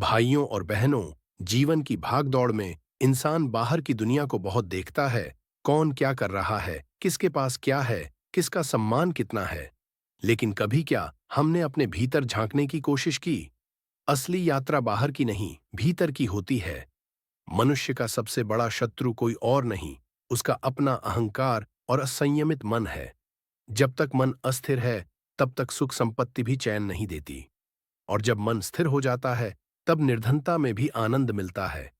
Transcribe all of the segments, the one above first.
भाइयों और बहनों, जीवन की भागदौड़ में इंसान बाहर की दुनिया को बहुत देखता है। कौन क्या कर रहा है, किसके पास क्या है, किसका सम्मान कितना है। लेकिन कभी क्या हमने अपने भीतर झांकने की कोशिश की? असली यात्रा बाहर की नहीं, भीतर की होती है। मनुष्य का सबसे बड़ा शत्रु कोई और नहीं, उसका अपना अहंकार और असंयमित मन है। जब तक मन अस्थिर है, तब तक सुख संपत्ति भी चैन नहीं देती। और जब मन स्थिर हो जाता है, तब निर्धनता में भी आनंद मिलता है।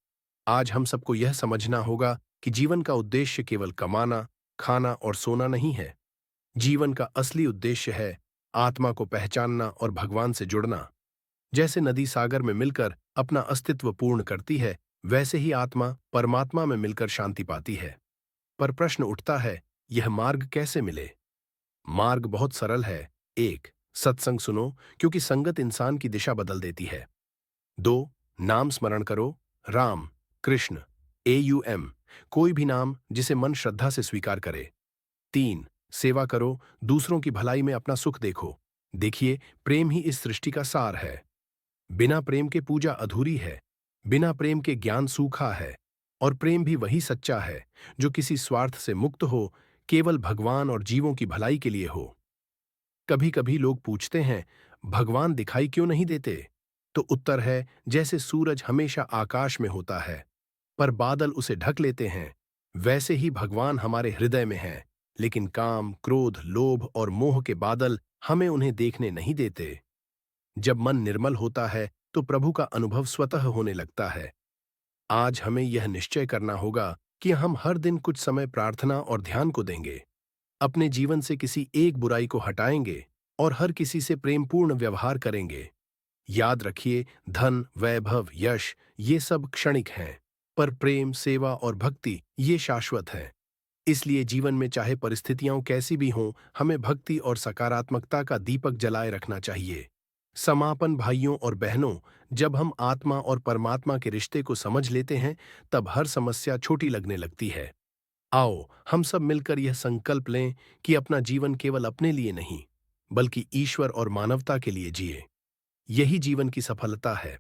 आज हम सबको यह समझना होगा कि जीवन का उद्देश्य केवल कमाना, खाना और सोना नहीं है। जीवन का असली उद्देश्य है आत्मा को पहचानना और भगवान से जुड़ना। जैसे नदी सागर में मिलकर अपना अस्तित्व पूर्ण करती है, वैसे ही आत्मा परमात्मा में मिलकर शांति पाती है। पर प्रश्न उठता है, यह मार्ग कैसे मिले? मार्ग बहुत सरल है। एक, सत्संग सुनो, क्योंकि संगत इंसान की दिशा बदल देती है। दो, नाम स्मरण करो, राम, कृष्ण, AUM, कोई भी नाम जिसे मन श्रद्धा से स्वीकार करे। तीन, सेवा करो, दूसरों की भलाई में अपना सुख देखो। देखिए, प्रेम ही इस सृष्टि का सार है। बिना प्रेम के पूजा अधूरी है, बिना प्रेम के ज्ञान सूखा है। और प्रेम भी वही सच्चा है जो किसी स्वार्थ से मुक्त हो, केवल भगवान और जीवों की भलाई के लिए हो। कभी कभी लोग पूछते हैं, भगवान दिखाई क्यों नहीं देते? तो उत्तर है, जैसे सूरज हमेशा आकाश में होता है पर बादल उसे ढक लेते हैं, वैसे ही भगवान हमारे हृदय में हैं, लेकिन काम, क्रोध, लोभ और मोह के बादल हमें उन्हें देखने नहीं देते। जब मन निर्मल होता है तो प्रभु का अनुभव स्वतः होने लगता है। आज हमें यह निश्चय करना होगा कि हम हर दिन कुछ समय प्रार्थना और ध्यान को देंगे, अपने जीवन से किसी एक बुराई को हटाएंगे और हर किसी से प्रेमपूर्ण व्यवहार करेंगे। याद रखिए, धन, वैभव, यश ये सब क्षणिक हैं, पर प्रेम, सेवा और भक्ति ये शाश्वत है। इसलिए जीवन में चाहे परिस्थितियां कैसी भी हों, हमें भक्ति और सकारात्मकता का दीपक जलाए रखना चाहिए। समापन भाइयों और बहनों, जब हम आत्मा और परमात्मा के रिश्ते को समझ लेते हैं, तब हर समस्या छोटी लगने लगती है। आओ हम सब मिलकर यह संकल्प लें कि अपना जीवन केवल अपने लिए नहीं, बल्कि ईश्वर और मानवता के लिए जिए। यही जीवन की सफलता है।